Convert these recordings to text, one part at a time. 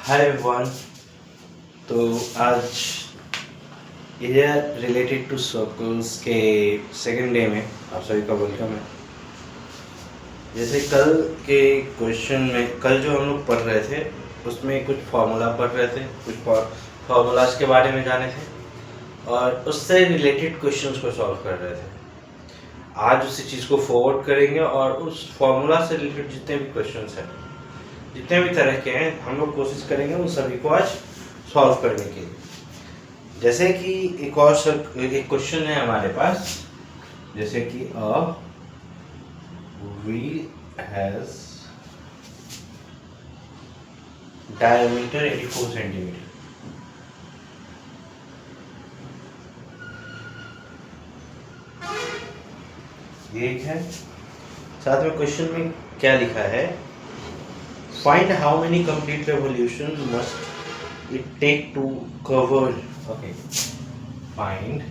Hi everyone. तो आज area related to circles के सेकेंड डे में आप सभी का वेलकम है। जैसे कल के क्वेश्चन में कल जो हम लोग पढ़ रहे थे उसमें कुछ फार्मूला पढ़ रहे थे, कुछ फार्मूलाज के बारे में जाने थे और उससे रिलेटेड क्वेश्चंस को सॉल्व कर रहे थे। आज उसी चीज़ को फॉरवर्ड करेंगे और उस फार्मूला से रिलेटेड जितने भी क्वेश्चंस हैं, जितने भी तरह के हैं, हम लोग कोशिश करेंगे उन सभी को आज सॉल्व करने के लिए। जैसे कि एक क्वेश्चन है हमारे पास, जैसे कि a wheel has diameter 84 centimetre. ये एक है। साथ में क्वेश्चन में क्या लिखा है, find how many complete revolution must it take to cover, okay, find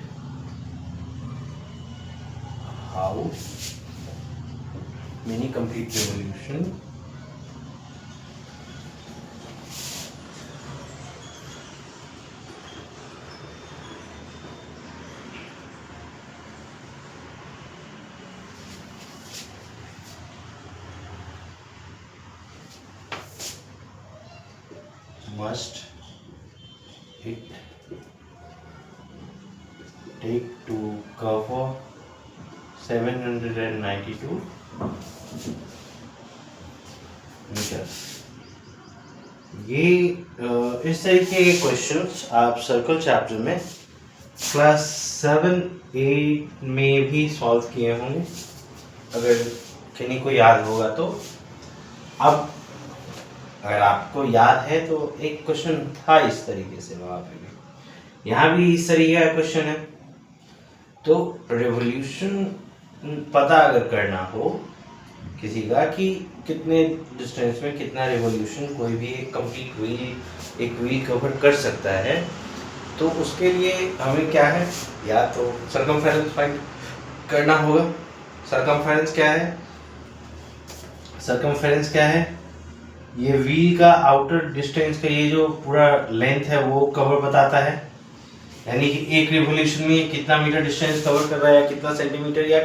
how many complete revolution must it take to cover 792 metre. ये इस तरीके के क्वेश्चंस आप सर्कल चैप्टर में क्लास 7-8 में भी सॉल्व किए होंगे, अगर किन्हीं को याद होगा तो। अब अगर आपको याद है तो एक क्वेश्चन था इस तरीके से, वहां पे भी, यहाँ भी इस तरीके का क्वेश्चन है। तो रेवोल्यूशन पता अगर करना हो किसी का कि कितने डिस्टेंस में कितना रेवोल्यूशन कोई भी एक व्हील कवर कर सकता है, तो उसके लिए हमें क्या है, या तो सर्कमफेरेंस फाइंड करना होगा। सर्कमफेरेंस क्या है, ये व्हील का आउटर डिस्टेंस का ये जो पूरा लेंथ है वो कवर बताता है, यानी कि एक रिवोल्यूशन में कितना मीटर डिस्टेंस कवर कर रहा है, या कितना सेंटीमीटर या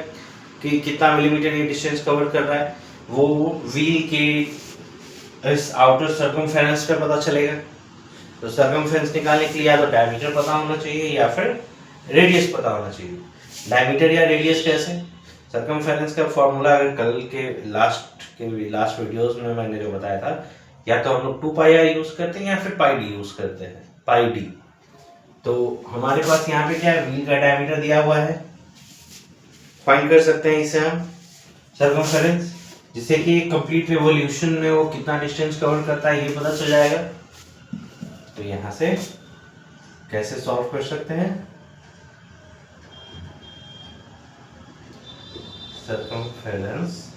कि कितना मिलीमीटर ये डिस्टेंस कवर कर रहा है, वो व्हील के इस आउटर सर्कमफेरेंस पे पता चलेगा। तो सर्कमफेरेंस निकालने के लिए या तो डायमीटर पता होना चाहिए या फिर रेडियस पता होना चाहिए। डायमीटर या रेडियस कैसे, सर्कमफेरेंस का फॉर्मूला अगर कल के लास्ट वीडियोस में मैंने जो बताया था, या तो हम लोग 2 पाई आर यूज करते हैं या फिर पाई डी यूज करते हैं, पाई डी। तो हमारे पास यहाँ पे क्या है, व्हील का डायमीटर दिया हुआ है, फाइंड कर सकते हैं इसे हम सर्कमफेरेंस, जिससे कि कंप्लीट रिवॉल्यूशन में वो कितना डिस्टेंस कवर करता है ये पता चल जाएगा। तो यहाँ से कैसे सॉल्व कर सकते हैं, सर्कमफेरेंस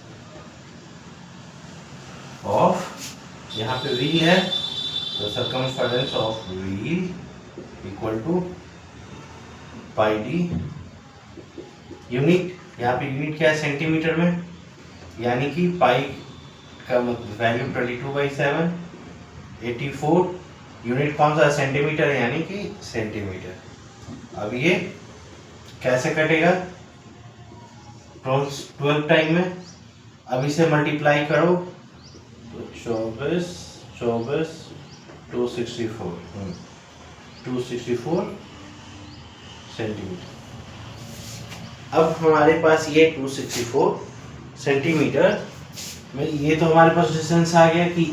ऑफ, यहाँ पे व्हील है तो circumference of wheel equal to pi D. Unit, यहाँ पे यूनिट क्या है, सेंटीमीटर में, यानी कि पाई का वैल्यू 22/7, 84, यूनिट कौन सा, सेंटीमीटर, यानी कि सेंटीमीटर। अब ये कैसे कटेगा, 12 टाइम में, अब इसे मल्टीप्लाई करो तो 24 264 सेंटीमीटर। अब हमारे पास ये 264 सेंटीमीटर में ये तो हमारे पास डिस्टेंस आ गया कि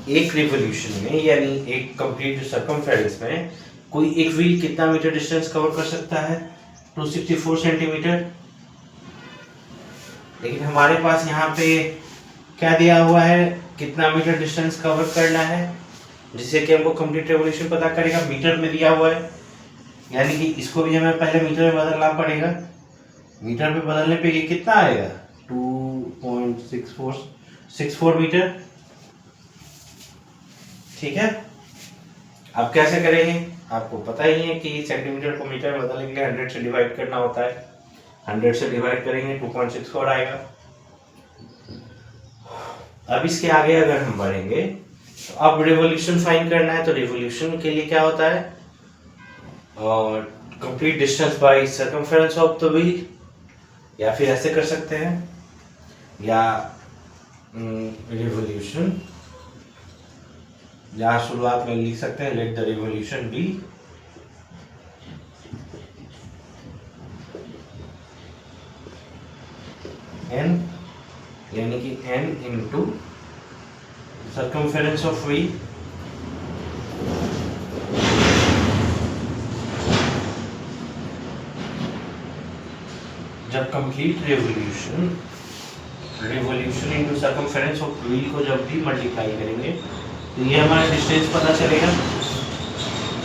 एक रिवॉल्यूशन में, यानी एक कंप्लीट सर्कमफेरेंस में कोई एक व्हील कितना मीटर डिस्टेंस कवर कर सकता है, 264 सेंटीमीटर। लेकिन हमारे पास यहाँ पे क्या दिया हुआ है, कितना मीटर डिस्टेंस कवर करना है, जिससे कि हमको कंप्लीट रेवोल्यूशन पता करेगा, मीटर में दिया हुआ है, यानी कि इसको भी हमें पहले मीटर में बदलना पड़ेगा। मीटर में बदलने पे ये कितना आएगा, 2.64 मीटर। ठीक है, अब कैसे करेंगे, आपको पता ही है कि सेंटीमीटर को मीटर में बदलने के लिए 100 से डिवाइड करना होता है। 100 से डिवाइड करेंगे 2.64 आएगा। अब इसके आगे अगर हम बढ़ेंगे अब रिवॉल्यूशन फाइंड करना है, तो रिवॉल्यूशन के लिए क्या होता है, complete distance by circumference of the wheel, या फिर ऐसे कर सकते हैं, या रिवॉल्यूशन, यहाँ शुरुआत में लिख सकते हैं let the revolution be n, यानी कि n into circumference of wheel जब complete revolution into circumference of wheel को जब भी मल्टीप्लाई करेंगे तो ये हमारा डिस्टेंस पता चलेगा,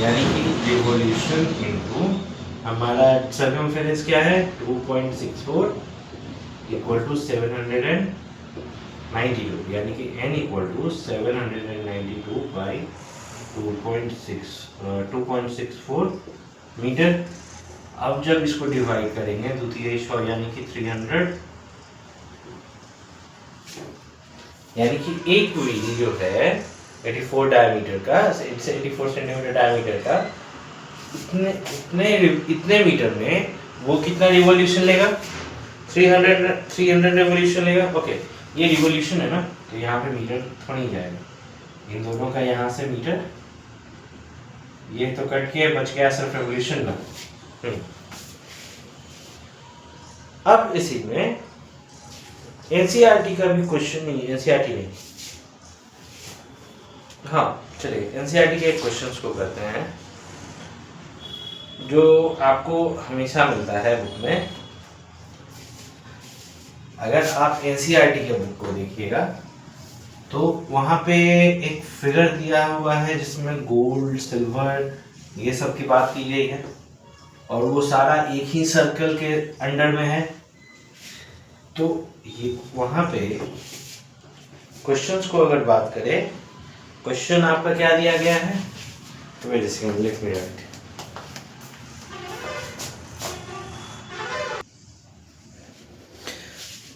यानी कि रिवॉल्यूशन इंटू हमारा सर्कमफेरेंस क्या है 2.64 इक्वल टू 792, यानी कि n equal to 792 by 2.64 metre. अब जब इसको डिवाइड करेंगे द्वितीय यानी कि 300, यानी कि एक व्हील जो है 84 डायमीटर का, 84 सेंटीमीटर डायमीटर का, इतने मीटर में वो कितना रिवॉल्यूशन लेगा, 300 रिवॉल्यूशन लेगा। ओके, ये रिवॉल्यूशन है ना, तो यहाँ पे मीटर थोड़ी जाएगा, इन दोनों का यहाँ से मीटर, ये तो कट के बच गया सिर्फ रिवॉल्यूशन का। अब इसी में एनसीईआरटी का भी क्वेश्चन नहीं, एनसीईआरटी नहीं, हाँ चलिए एनसीईआरटी के क्वेश्चंस को करते हैं जो आपको हमेशा मिलता है बुक में। अगर आप एनसीईआरटी के बुक को देखिएगा तो वहाँ पे एक फिगर दिया हुआ है जिसमें गोल्ड सिल्वर ये सब की बात की गई है, और वो सारा एक ही सर्कल के अंडर में है। तो ये वहाँ पे क्वेश्चंस को अगर बात करें, क्वेश्चन आपका क्या दिया गया है, wait a second, let me write.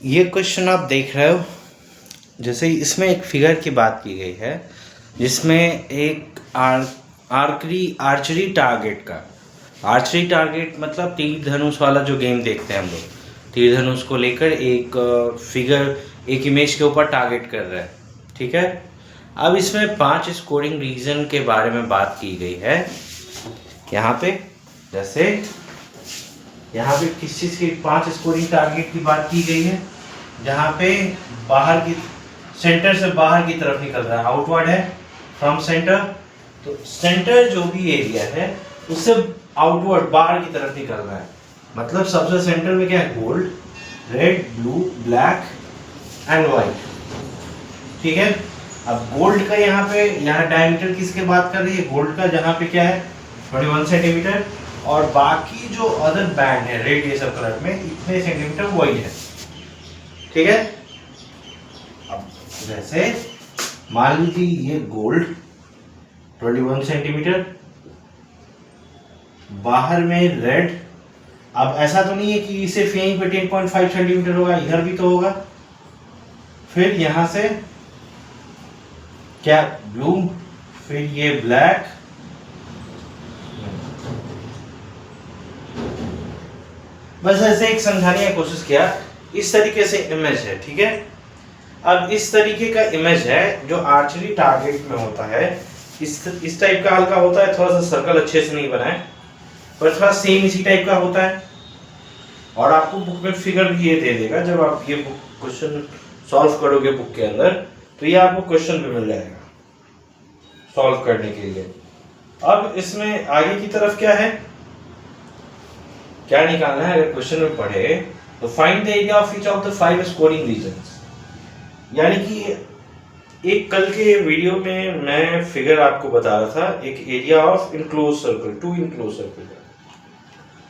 ये क्वेश्चन आप देख रहे हो, जैसे इसमें एक फिगर की बात की गई है जिसमें एक आर्चरी टारगेट का, आर्चरी टारगेट मतलब तीर धनुष वाला जो गेम देखते हैं हम लोग, तीर धनुष को लेकर एक फिगर एक इमेज के ऊपर टारगेट कर रहा है, ठीक है। अब इसमें 5 स्कोरिंग रीजन के बारे में बात की गई है यहाँ पे, जैसे यहाँ पे किस चीज़ की 5 स्कोरिंग टारगेट की बात की गई है, जहाँ पे बाहर की सेंटर से बाहर की तरफ निकल रहा है, आउटवर्ड है फ्रॉम सेंटर, तो सेंटर जो भी एरिया है उससे आउटवर्ड बाहर की तरफ निकल रहा है, मतलब सबसे सेंटर में क्या है, gold, red, blue, black and white, ठीक है। अब गोल्ड का यहाँ पे, यहाँ डायमीटर किसके बात कर रही है, गोल्ड का, जहाँ पे क्या है 21 सेंटीमीटर, और बाकी जो अदर बैंड है रेड ये सब कलर में इतने सेंटीमीटर वही है, ठीक है। अब जैसे मान लीजिए ये गोल्ड 21 सेंटीमीटर, बाहर में रेड, अब ऐसा तो नहीं है कि सिर्फ यहीं पे 10.5 सेंटीमीटर होगा, इधर भी तो होगा, फिर यहां से क्या ब्लू, फिर ये ब्लैक, बस ऐसे एक समझाने की कोशिश किया। इस तरीके से इमेज है, ठीक है। अब इस तरीके का इमेज है जो आर्चरी टारगेट में होता है, इस टाइप का हल्का होता है, थोड़ा सा सर्कल अच्छे से नहीं बना है पर थोड़ा सेम इसी टाइप का होता है, और आपको बुक में फिगर भी ये दे देगा, जब आप ये क्वेश्चन सॉल्व करोगे बुक के अंदर तो ये आपको क्वेश्चन भी मिल जाएगा सॉल्व करने के लिए। अब इसमें आगे की तरफ क्या है, क्या निकालना है, अगर क्वेश्चन में पढ़े तो find the area of each of the 5 scoring reasons, यानी कि एक कल के वीडियो में मैं फिगर आपको बता रहा था, एक area of enclose circle, 2 enclose circle,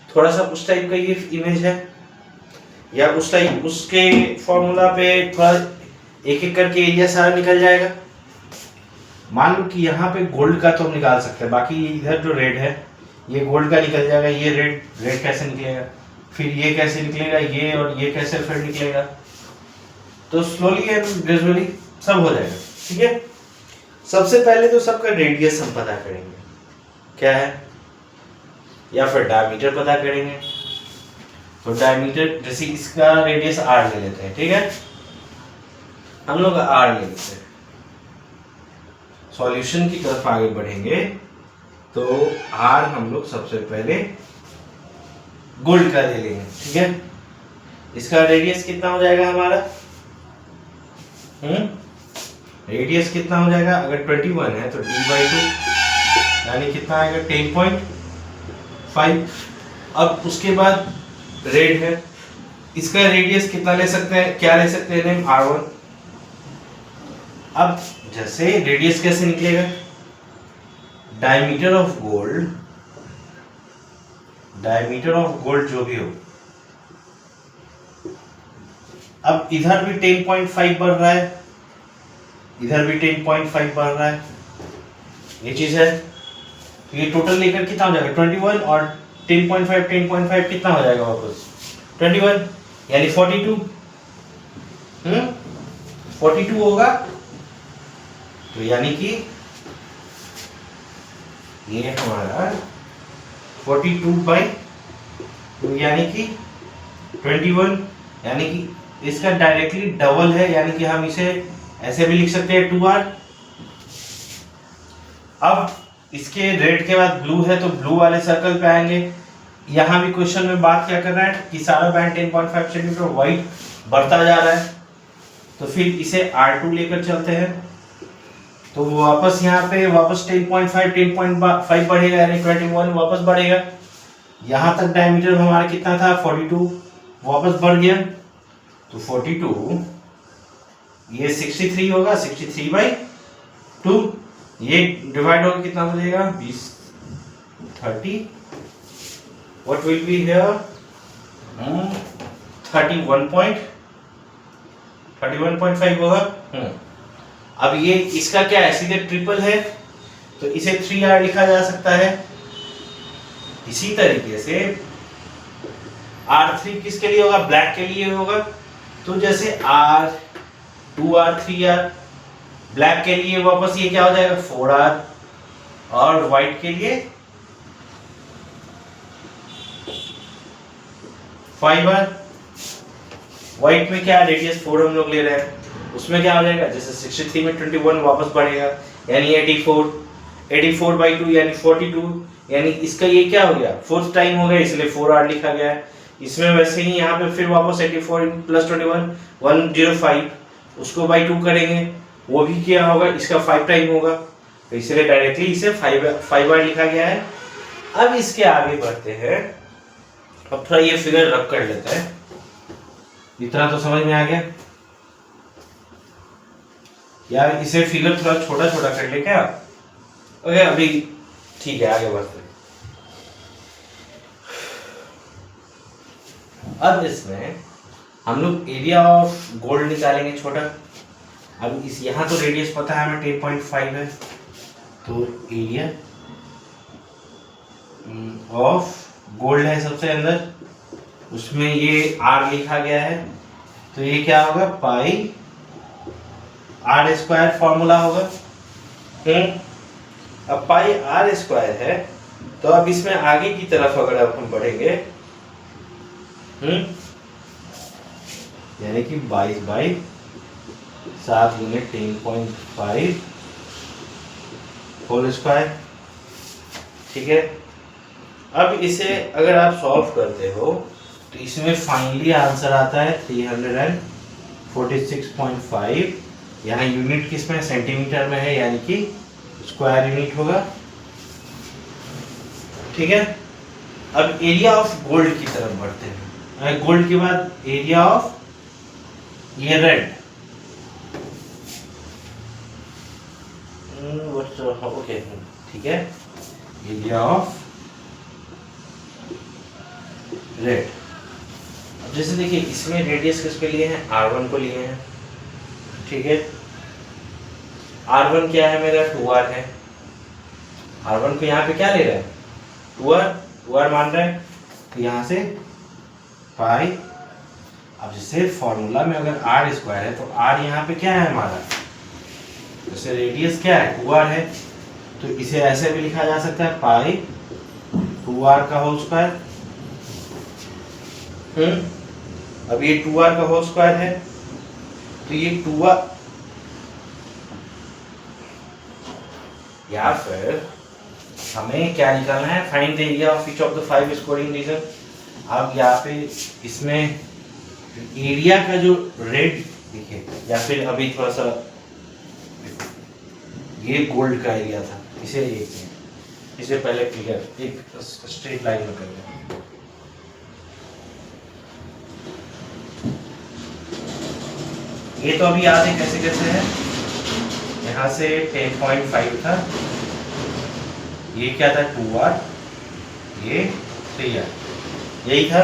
थोड़ा सा उस टाइप का ये इमेज है, या उस टाइप उसके फॉर्मूला पे थोड़ा एक एक करके एरिया सारा निकल जाएगा। मान लो कि यहाँ पे गोल्ड का तो हम निकाल सकते हैं, बाकी इधर जो रेड है ये गोल्ड का निकल जाएगा, ये रेड कैसे निकलेगा, फिर ये कैसे निकलेगा, ये और ये कैसे फिर निकलेगा, तो स्लोली एंड ग्रेजुअली सब हो जाएगा, ठीक है। सबसे पहले तो सबका रेडियस हम पता करेंगे, क्या है, या फिर डायमीटर पता करेंगे। तो डायमीटर, जैसे इसका रेडियस r ले लेते हैं, ठीक है, हम लोग r ले लेते हैं। सॉल्यूशन की तरफ आगे बढ़ेंगे तो r हम लोग सबसे पहले गोल्ड का ले लेंगे, ठीक है। इसका रेडियस कितना हो जाएगा हमारा, रेडियस कितना हो जाएगा, अगर 21 है तो d/2 यानी कितना आएगा 10.5। अब उसके बाद रेड है, इसका रेडियस कितना ले सकते हैं, क्या ले सकते हैं नेम, r1। अब जैसे रेडियस कैसे निकलेगा, डायमीटर ऑफ गोल्ड जो भी हो। अब इधर भी 10.5 बढ़ रहा है, इधर भी 10.5 बढ़ रहा है, ये चीज है। तो ये टोटल लेकर कितना हो जाएगा 21 और 10.5 कितना हो जाएगा वापस 21 यानी 42। 42 होगा। तो यानी कि ये हमारा 42/2 यानी कि 21, यानी कि इसका डायरेक्टली डबल है, यानी कि हम इसे ऐसे भी लिख सकते हैं 2r। अब इसके रेड के बाद ब्लू है तो ब्लू वाले सर्कल पे आएंगे। यहां भी क्वेश्चन में बात क्या कर रहा है कि सारा बैंड 10.5 सेंटीमीटर वाइड बढ़ता जा रहा है, तो फिर इसे R2 लेकर चलते हैं। तो वापस यहाँ पे वापस 10.5 बढ़ेगा, यानी 21 वापस बढ़ेगा। यहाँ तक डायमीटर हमारा कितना था 42, वापस बढ़ गया। तो 42 ये 63 होगा, 63/2 ये डिवाइड होकर कितना बचेगा 20 30 व्हाट विल बी हियर 31.5 होगा। अब ये इसका क्या है, सीधे ट्रिपल है तो इसे 3r लिखा जा सकता है। इसी तरीके से R3 किसके लिए होगा, ब्लैक के लिए होगा। तो जैसे R 2r 3r, ब्लैक के लिए वापस ये क्या हो जाएगा 4r, और व्हाइट के लिए 5r। व्हाइट में क्या रेडियस 4 हम लोग ले रहे हैं, उसमें क्या हो जाएगा, जैसे 63 में 21 वापस बढ़ेगा यानी 84/2 यानी 42, यानी इसका ये क्या हो गया फोर्थ टाइम हो गया, इसलिए 4r लिखा गया है। इसमें वैसे ही यहाँ पे फिर वापस 84 + 21 105, उसको बाई 2 करेंगे, वो भी क्या होगा, इसका 5 टाइम होगा, तो इसलिए डायरेक्टली इसे 5r लिखा गया है। अब इसके आगे बढ़ते हैं, अब थोड़ा ये फिगर रब कर लेते हैं। इतना तो समझ में आ गया यार, इसे फिगर थोड़ा छोटा छोटा कर ले क्या, ओके अभी ठीक है, आगे बढ़ते हैं। अब इसमें हम लोग एरिया ऑफ गोल्ड निकालेंगे छोटा। अब इस यहाँ तो रेडियस पता है हमें 10.5 है, तो एरिया ऑफ गोल्ड है सबसे अंदर, उसमें ये r लिखा गया है, तो ये क्या होगा पाई r² फॉर्मूला होगा। अब पाई r² है, तो अब इसमें आगे की तरफ अगर अब हम बढ़ेंगे, यानी कि 22/7 × 10.5 होल स्क्वायर, ठीक है। अब इसे अगर आप सॉल्व करते हो तो इसमें फाइनली आंसर आता है 346.5। यहाँ यूनिट किस में, सेंटीमीटर में है, यानी कि स्क्वायर यूनिट होगा, ठीक है। अब एरिया ऑफ गोल्ड की तरफ बढ़ते हैं। गोल्ड के बाद एरिया ऑफ ये रेड, ओके ठीक है, एरिया ऑफ रेड। अब जैसे देखिए इसमें रेडियस किसके लिए है, r1 को लिए हैं, ठीक है। r1 क्या है मेरा 2r है, r1 को यहाँ पे क्या ले रहा है 2r मान रहा है, तो यहाँ से पाई। अब जैसे फॉर्मूला में अगर r² है तो r यहाँ पे क्या है हमारा जैसे रेडियस क्या है 2r है, तो इसे ऐसे भी लिखा जा सकता है पाई 2r का होल स्क्वायर। अब ये 2r का होल स्क्वायर है, तो ये 2r, या फिर हमें क्या निकालना है, find the area of each of the 5 scoring region. अब यहाँ पे इसमें एरिया का जो रेड देखिए, या फिर अभी थोड़ा सा ये गोल्ड का एरिया था, इसे पहले क्लियर एक स्ट्रेट लाइन में कर लें। ये तो अभी याद है कैसे कैसे है, यहाँ से 10.5 था, ये क्या था 2r, ये 3r, यही था।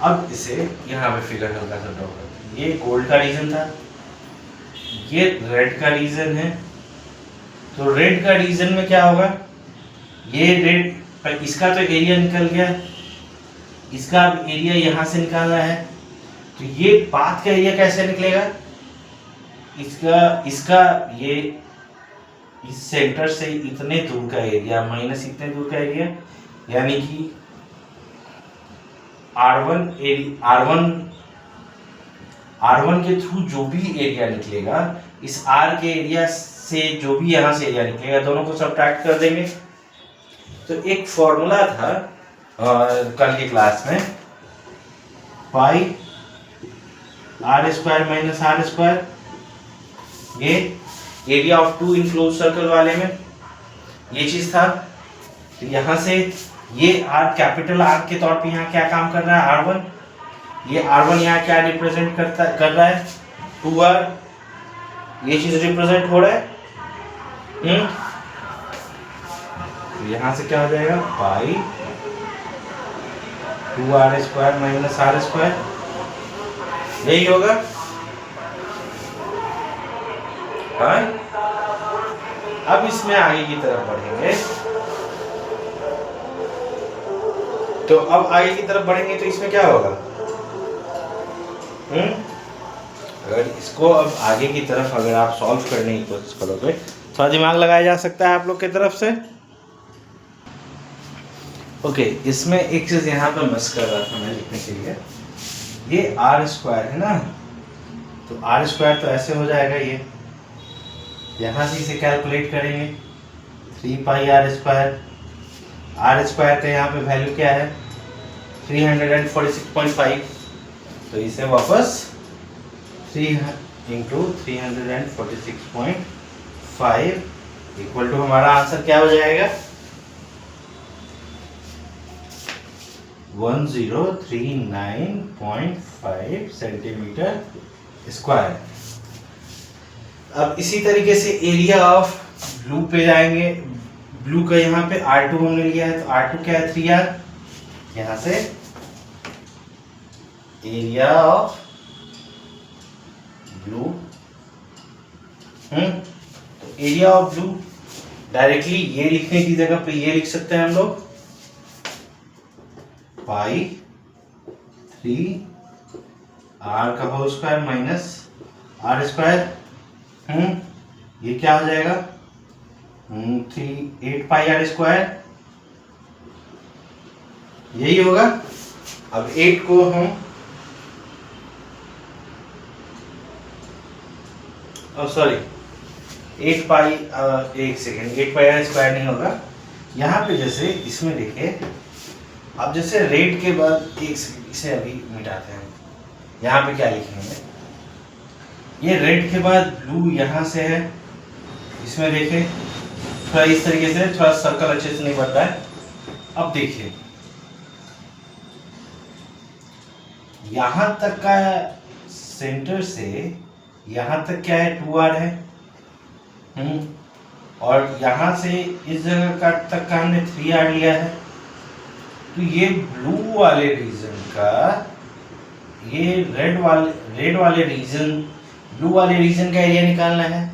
अब इसे यहाँ पे फिगर हल्का सा ड्रॉ करते हैं। ये गोल्ड का रीजन था, ये रेड का रीजन है। तो रेड का रीजन में क्या होगा, ये रेड, इसका तो एरिया निकल गया, इसका एरिया यहाँ से निकालना है, तो ये पाथ का एरिया कैसे निकलेगा, इसका ये इस सेंटर से इतने दूर का एरिया माइनस इतने दूर का एरिया, यानी कि R1 के थ्रू जो भी एरिया निकलेगा, इस R के एरिया से जो भी यहाँ से एरिया निकलेगा, दोनों को सब्ट्रैक्ट कर देंगे। तो एक फॉर्मूला था कल की क्लास में, पाई r² माइनस r², ये एरिया ऑफ 2 इनक्लोज सर्कल वाले में ये चीज था। तो यहाँ से ये R, कैपिटल R के तौर पे यहाँ क्या काम कर रहा है, R1, ये R1 यहाँ क्या रिप्रेजेंट कर रहा है 2r, ये चीज रिप्रेजेंट हो रहा है। तो यहाँ से क्या हो जाएगा, पाई 2r² माइनस r², यही होगा। हाँ, अब इसमें आगे की तरफ बढ़ेंगे, तो अब आगे की तरफ बढ़ेंगे तो इसमें क्या होगा, अगर इसको अब आगे की तरफ अगर आप सॉल्व करने की कोशिश करोगे, थोड़ा दिमाग लगाया जा सकता है आप लोग की तरफ से। ओके, इसमें एक चीज यहाँ पे मिस कर रहा था मैं लिखने के लिए, ये r² है ना, तो r² तो ऐसे हो जाएगा, ये यहाँ से इसे कैलकुलेट करेंगे 3 पाई r², r² का यहाँ पे वैल्यू क्या है 346.5, तो इसे वापस 3 इंटू 346.5 इक्वल टू हमारा आंसर क्या हो जाएगा 1039.5 सेंटीमीटर स्क्वायर। अब इसी तरीके से एरिया ऑफ ब्लू पे जाएंगे, ब्लू का यहाँ पे R2 हमने लिया है, तो R2 क्या है 3r, यहाँ से एरिया ऑफ ब्लू, तो एरिया ऑफ ब्लू डायरेक्टली ये लिखने की जगह पे ये लिख सकते हैं हम लोग, पाई 3r का होल स्क्वायर माइनस r², ये क्या हो जाएगा 8 पाई r², यही होगा। अब 8 को हम सॉरी 8 पाई, एक सेकेंड, 8 पाई r² नहीं होगा, यहाँ पे जैसे इसमें देखिए, अब जैसे रेड के बाद एक सेकेंड, इसे अभी मिटाते हैं, यहाँ पे क्या लिखेंगे, ये रेड के बाद ब्लू यहाँ से है, इसमें देखें थोड़ा इस तरीके से, थोड़ा सर्कल अच्छे से नहीं बन रहा है। अब देखिए यहां तक का सेंटर से यहां तक क्या है 2r है, और यहां से इस जगह का तक का हमने 3r लिया है। तो ये ब्लू वाले रीजन का, ये रेड वाले रीजन, ब्लू वाले रीजन का एरिया निकालना है।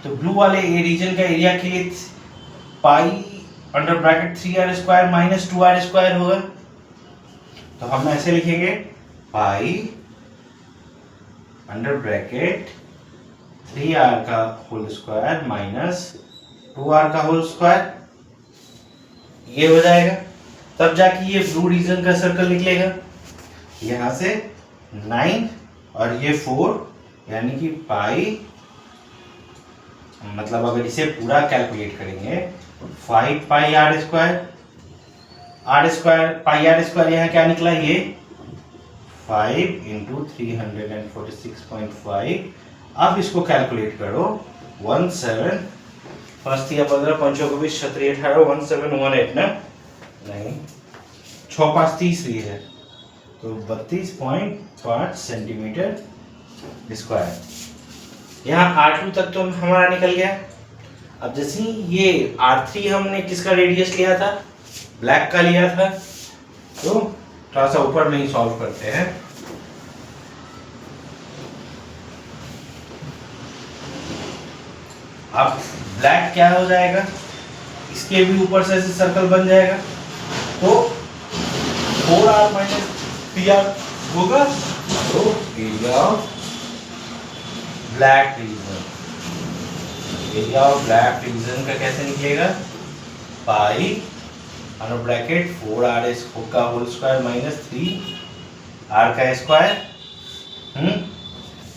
तो ब्लू वाले रीजन का एरिया के लिए pi under bracket 3r² minus 2r² होगा। तो हम ऐसे लिखेंगे पाई अंडर ब्रैकेट 3r का होल स्क्वायर माइनस 2r का होल स्क्वायर, ये हो जाएगा। तब जाके ये ब्लू रीजन का सर्कल निकलेगा, यहां से 9 और ये 4, यानी कि पाई, मतलब अगर इसे पूरा कैलकुलेट करेंगे 5 pi r square, pi r square यहाँ क्या निकला, ये 5 इंटू 346.5। अब इसको कैलकुलेट करो, 17 फर्स्ट या 15 पंचों को भी 17 18 1718 ना, नहीं 6 5 30 भी है, तो 32.5 सेंटीमीटर स्क्वायर। यहाँ R2 तक तो हमारा निकल गया। अब जैसे ये R3 हमने किसका रेडियस लिया था, ब्लैक का लिया था, तो थोड़ा सा ऊपर नहीं सॉल्व करते हैं। अब ब्लैक क्या हो जाएगा, इसके भी ऊपर से ऐसे सर्कल बन जाएगा, तो 4r माइनस 3r होगा, तो area of black reason, area of black reason का कैसे निकलेगा, पाई अंडर ब्रैकेट 4r का होल स्क्वायर माइनस 3r का स्क्वायर,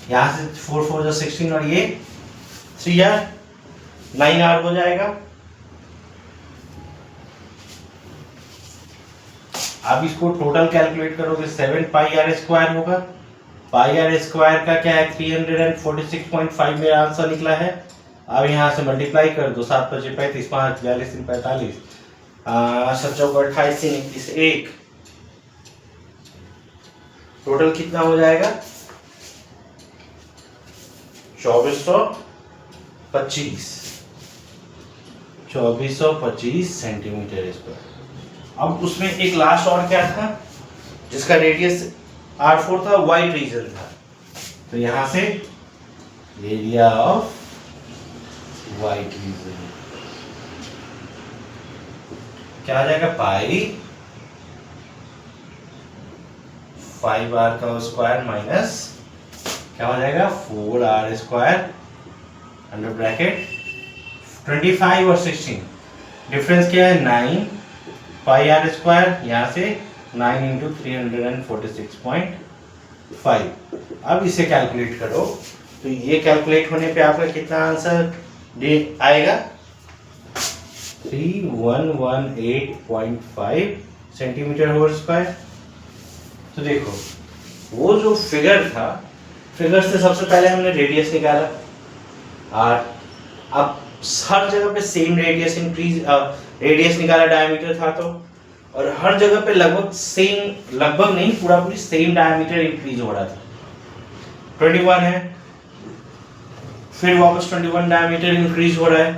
यहाँ से 4 4 जो 16 और ये 3r 9r हो जाएगा। अब इसको टोटल कैलकुलेट करोगे 7 पाई आर स्क्वायर होगा। पाई आर स्क्वायर का क्या है, 346.5 मेरा आंसर निकला है। अब यहाँ से मल्टीप्लाई कर दो, 7 5 35 5 42 3 45 7 4 28 29 1, टोटल कितना हो जाएगा 2425 सेंटीमीटर स्क्वायर। अब उसमें एक लास्ट और क्या था, जिसका रेडियस R4 था, वाइट रीजन था, तो यहां से एरिया ऑफ वाइट रीजन क्या आ जाएगा, पाई 5r का स्क्वायर माइनस क्या हो जाएगा 4r स्क्वायर अंडर ब्रैकेट 25 और 16, डिफरेंस क्या है 9 पाई आर स्क्वायर, यहाँ से 9 इंटू 346.5। अब इसे कैलकुलेट करो, तो ये कैलकुलेट होने पे आपका कितना आंसर आएगा 3118.5 सेंटीमीटर होल स्क्वायर। तो देखो वो जो फिगर था, फिगर से सबसे पहले हमने रेडियस निकाला और अब हर जगह पे सेम रेडियस रेडियस निकाला, डायमीटर था तो, और हर जगह पे लगभग सेम, लगभग नहीं पूरा पूरी सेम डायमीटर इंक्रीज हो रहा था। 21 है, फिर वापस 21 डायमीटर इंक्रीज हो रहा है,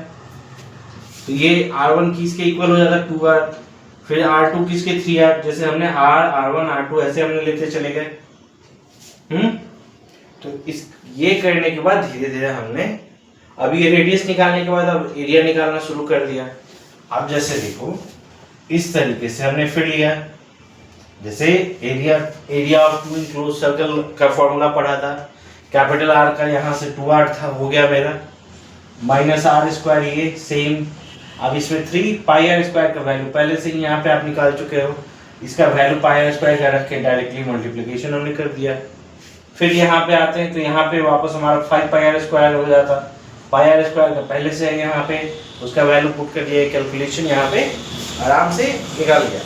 तो ये R1 किसके इक्वल हो जाता है 2r, फिर R2 किसके 3r, जैसे हमने R1 R2 ऐसे हमने लेते चले गए। तो इस ये करने के बाद धीरे धीरे हमने अब ये रेडियस निकालने के बाद अब एरिया निकालना शुरू कर दिया। अब जैसे देखो इस तरीके से हमने फिर लिया, जैसे area of two enclose circle का फॉर्मूला पढ़ा था, कैपिटल R का यहाँ से 2r था, हो गया मेरा, माइनस r स्क्वायर ये सेम। अब इसमें 3 पाई आर स्क्वायर का वैल्यू पहले से ही यहाँ पे आप निकाल चुके हो, इसका वैल्यू पाई आर स्क्वायर का रख के डायरेक्टली मल्टीप्लिकेशन हमने कर दिया। फिर यहाँ पे आते हैं तो यहाँ पे वापस हमारा 5 पाई आर स्क्वायर हो जाता, पाई आर स्क्वायर का पहले से है यहाँ पे, उसका वैल्यू पुट कर दिया, कैलकुलेशन यहाँ पे आराम से निकाल गया।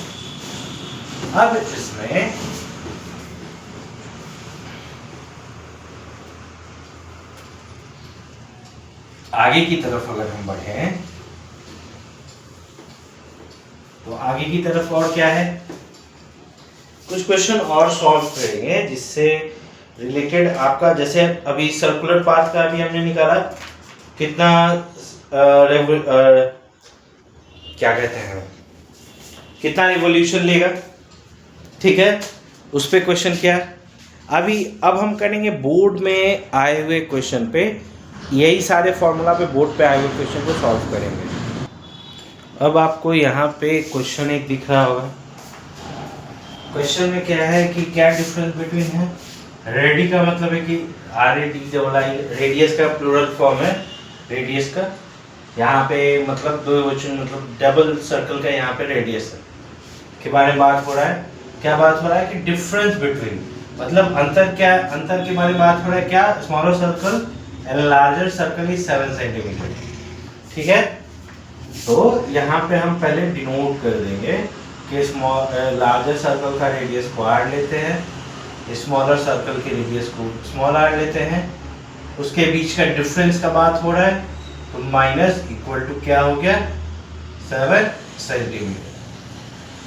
अब इसमें आगे की तरफ अगर हम बढ़े तो आगे की तरफ और क्या है, कुछ क्वेश्चन और सॉल्व करेंगे जिससे रिलेटेड आपका, जैसे अभी सर्कुलर पाथ का भी हमने निकाला, कितना क्या कहते हैं, कितना रिवॉल्यूशन लेगा, ठीक है, उस पे क्वेश्चन क्या अभी अब हम करेंगे बोर्ड में आए हुए क्वेश्चन पे, यही सारे फॉर्मूला पे बोर्ड पे आए हुए क्वेश्चन को सॉल्व करेंगे। अब आपको यहाँ पे क्वेश्चन एक दिख रहा होगा, क्वेश्चन में क्या है कि क्या डिफरेंस बिटवीन है, रेडी का मतलब है कि RADII रेडियस का प्लूरल फॉर्म है रेडियस का। यहाँ पे मतलब दो मतलब डबल सर्कल का यहाँ पे रेडियस है के बारे में बात हो रहा है। क्या बात हो रहा है कि डिफरेंस बिटवीन मतलब अंतर के बारे में बात हो रहा है। क्या smaller circle and larger circle is 7 centimetre. ठीक है, तो यहाँ पे हम पहले डिनोट कर देंगे कि लार्जर सर्कल का रेडियस को r लेते हैं, स्मॉलर सर्कल के रेडियस को स्मॉल r लेते हैं, उसके बीच का डिफरेंस का बात हो रहा है तो माइनस इक्वल टू क्या हो गया 7 सेंटीमीटर।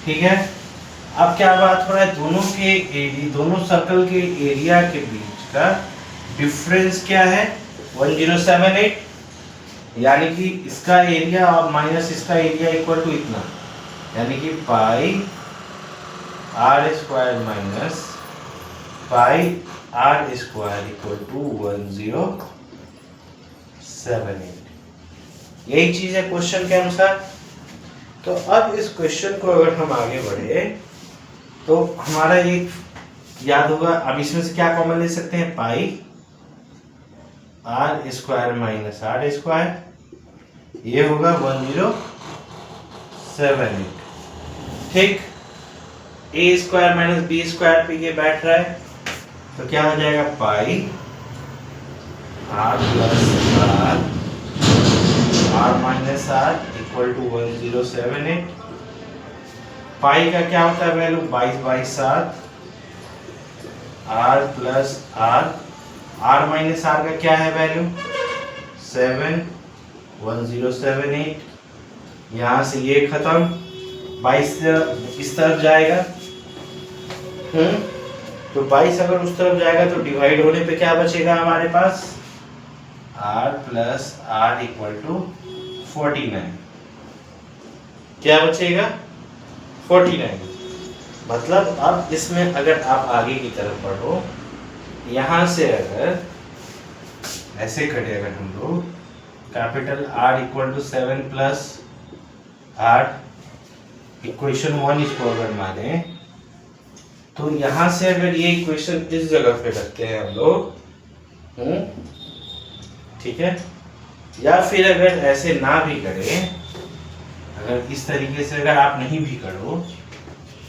ठीक है, अब क्या बात हो रहा है दोनों सर्कल के एरिया के बीच का डिफरेंस क्या है 1078, यानी कि इसका एरिया और माइनस इसका एरिया इक्वल टू इतना, यानी कि pi r square minus pi r square equal to 1078। यही चीज है क्वेश्चन के अनुसार। तो अब इस क्वेश्चन को अगर हम आगे बढ़े तो हमारा एक याद होगा, अब इसमें से क्या कॉमन ले सकते हैं pi r square minus r square, ये होगा 1078। ठीक, a square minus B square पे ये बैठ रहा है तो क्या हो जाएगा pi r plus r minus r equal to 1078। Pi का क्या होता है value 22/7, r plus r minus r का क्या है वैल्यू 7, 1078। यहाँ से ये खत्म, 22 इस तरफ जाएगा, तो 22 अगर उस तरफ जाएगा तो डिवाइड होने पे क्या बचेगा हमारे पास r plus r equal to 49। क्या बचेगा 49। मतलब अब इसमें अगर आप आगे की तरफ बढ़ो, यहाँ से अगर ऐसे कटे अगर हम लोग capital R equal to 7 plus R equation 1 इसको अगर माने तो यहाँ से अगर ये इक्वेशन इस जगह पे रखते हैं हम लोग, ठीक है, या फिर अगर ऐसे ना भी करें, अगर इस तरीके से अगर आप नहीं भी करो,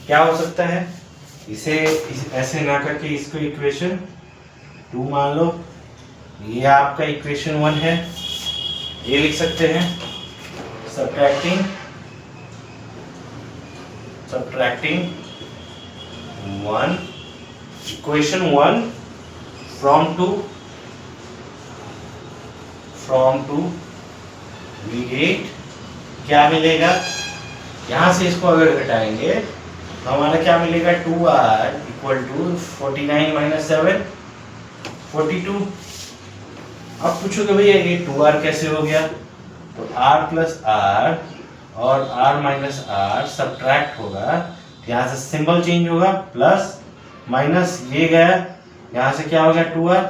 क्या हो सकता है इसे ऐसे ना करके इसको इक्वेशन 2 मान लो, ये आपका इक्वेशन 1 है, ये लिख सकते हैं subtracting 1 equation 1 from two we get क्या मिलेगा, यहाँ से इसको अगर घटाएंगे तो हमारा क्या मिलेगा 2r इक्वल टू 49 माइनस 7 42। अब पूछोगे भैया ये 2r कैसे हो गया, तो r प्लस r और r माइनस r सब्ट्रैक्ट होगा, यहाँ से सिंबल चेंज होगा, प्लस माइनस ये गया, यहाँ से क्या हो गया 2r,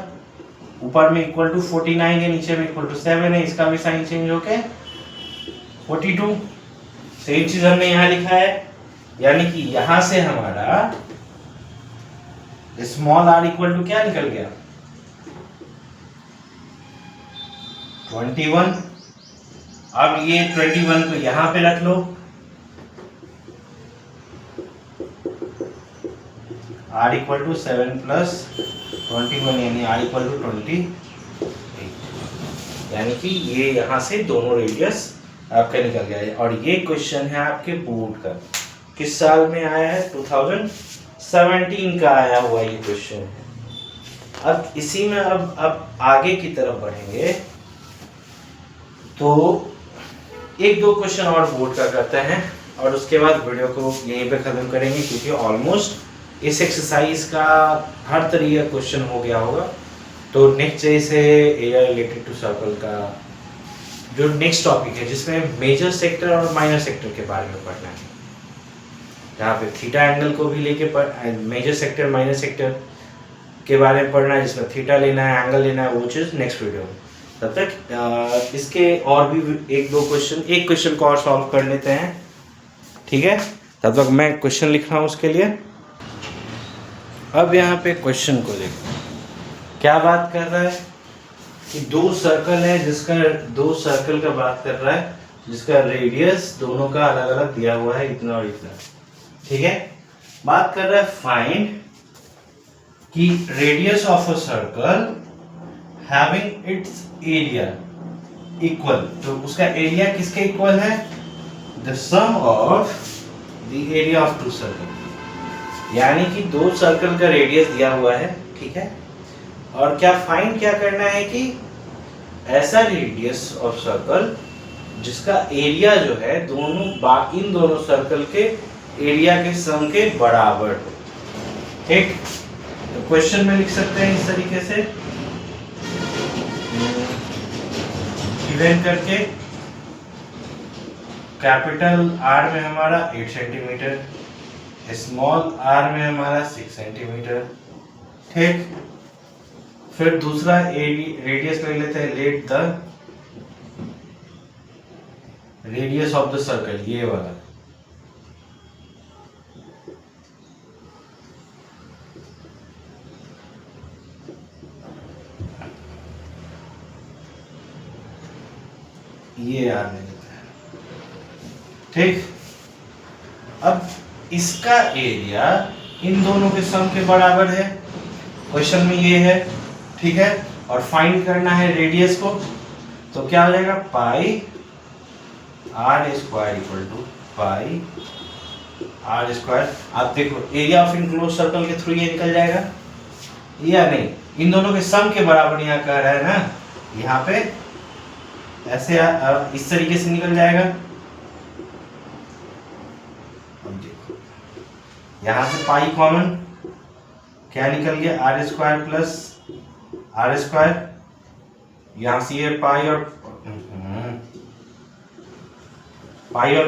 ऊपर में इक्वल टू 49 है, नीचे में इक्वल टू 7 है, इसका भी साइन चेंज होके 42। सेम चीज हमने यहाँ लिखा है, यानी कि यहाँ से हमारा स्मॉल r इक्वल टू क्या निकल गया 21। अब ये 21 को यहाँ पे रख लो, r इक्वल टू 7 प्लस 21 यानी r इक्वल टू 28, यानी कि ये यहाँ से दोनों रेडियस आपका निकल गया है। और ये क्वेश्चन है आपके बोर्ड का, किस साल में आया है 2017 का आया हुआ ये क्वेश्चन है। अब इसी में अब आगे की तरफ बढ़ेंगे तो एक दो क्वेश्चन और बोर्ड का करते हैं और उसके बाद वीडियो को यहीं पे खत्म करेंगे, क्योंकि ऑलमोस्ट इस एक्सरसाइज का हर तरीके का क्वेश्चन हो गया होगा। तो नेक्स्ट जैसे एरिया रिलेटेड टू सर्कल का जो नेक्स्ट टॉपिक है, जिसमें मेजर सेक्टर और माइनर सेक्टर के बारे में पढ़ना है, जहाँ पे थीटा एंगल को भी लेके मेजर सेक्टर माइनर सेक्टर के बारे में पढ़ना है, जिसमें थीटा लेना है, एंगल लेना है, वो चीज़ नेक्स्ट वीडियो में। तब तक इसके और भी एक क्वेश्चन को और सॉल्व कर लेते हैं, ठीक है। तब तक मैं क्वेश्चन लिख रहा हूँ उसके लिए। अब यहाँ पे क्वेश्चन को देखो, क्या बात कर रहा है कि दो सर्कल है, जिसका दो सर्कल का बात कर रहा है जिसका रेडियस दोनों का अलग अलग दिया हुआ है, इतना और इतना। ठीक है, बात कर रहा है फाइंड कि radius of a circle having its area equal, तो उसका एरिया किसके इक्वल है? The sum of the area of two circle, यानी कि दो सर्कल का रेडियस दिया हुआ है। ठीक है, और क्या फाइंड क्या करना है कि ऐसा रेडियस ऑफ सर्कल जिसका एरिया जो है इन दोनों सर्कल के एरिया के सम के बराबर हो। ठीक, तो क्वेश्चन में लिख सकते हैं इस तरीके से, गिवन करके कैपिटल आर में हमारा 8 सेंटीमीटर, स्मॉल आर में हमारा 6 सेंटीमीटर। ठीक, फिर दूसरा रेडियस ले लेते हैं, let the radius of the circle, ये वाला। ये आर ले लेते हैं। ठीक, अब इसका एरिया इन दोनों के सम के बराबर है, क्वेश्चन में ये है। ठीक है, और फाइंड करना है रेडियस को, तो क्या हो जाएगा? Pi r square equal to pi r square. आप देखो एरिया ऑफ इनक्लोज सर्कल के थ्रू ये निकल जाएगा या नहीं? इन दोनों के सम के बराबर यहाँ कह रहा है ना, यहाँ पे ऐसे इस तरीके से निकल जाएगा। अब देखो यहाँ से पाई कॉमन, क्या निकल गया? R square plus R square, यहाँ से ये पाई और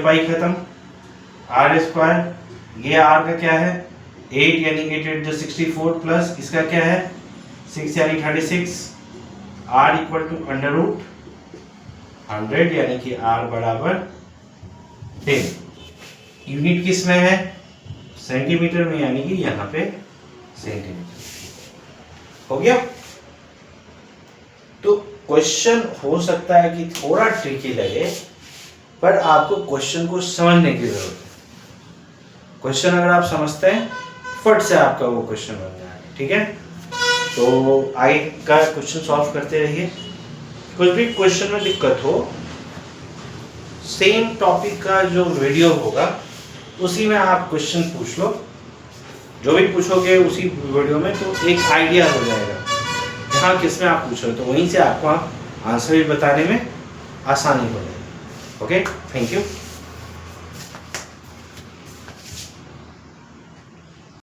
पाई खत्म, आर स्क्वायर, ये आर का क्या है? 8 यानी 8 जो 64 प्लस इसका क्या है? 6 यानी 36, R equal to under root 100 यानी कि आर बराबर 10। यूनिट किस में है? सेंटीमीटर में, यानी कि यहाँ पे सेंटीमीटर। हो गया? तो क्वेश्चन हो सकता है कि थोड़ा ट्रिकी लगे, पर आपको क्वेश्चन को समझने की जरूरत है। क्वेश्चन अगर आप समझते हैं, फट से आपका वो क्वेश्चन बन जाएगा। ठीक है, तो आई का क्वेश्चन सॉल्व करते रहिए। कुछ भी क्वेश्चन में दिक्कत हो, सेम टॉपिक का जो वीडियो होगा उसी में आप क्वेश्चन पूछ लो, जो भी पूछोगे उसी वीडियो में, तो एक आइडिया हो जाएगा हाँ किस में आप पूछ रहे हो, तो वहीं से आपको आंसर भी बताने में आसानी हो जाएगी। Okay, thank you.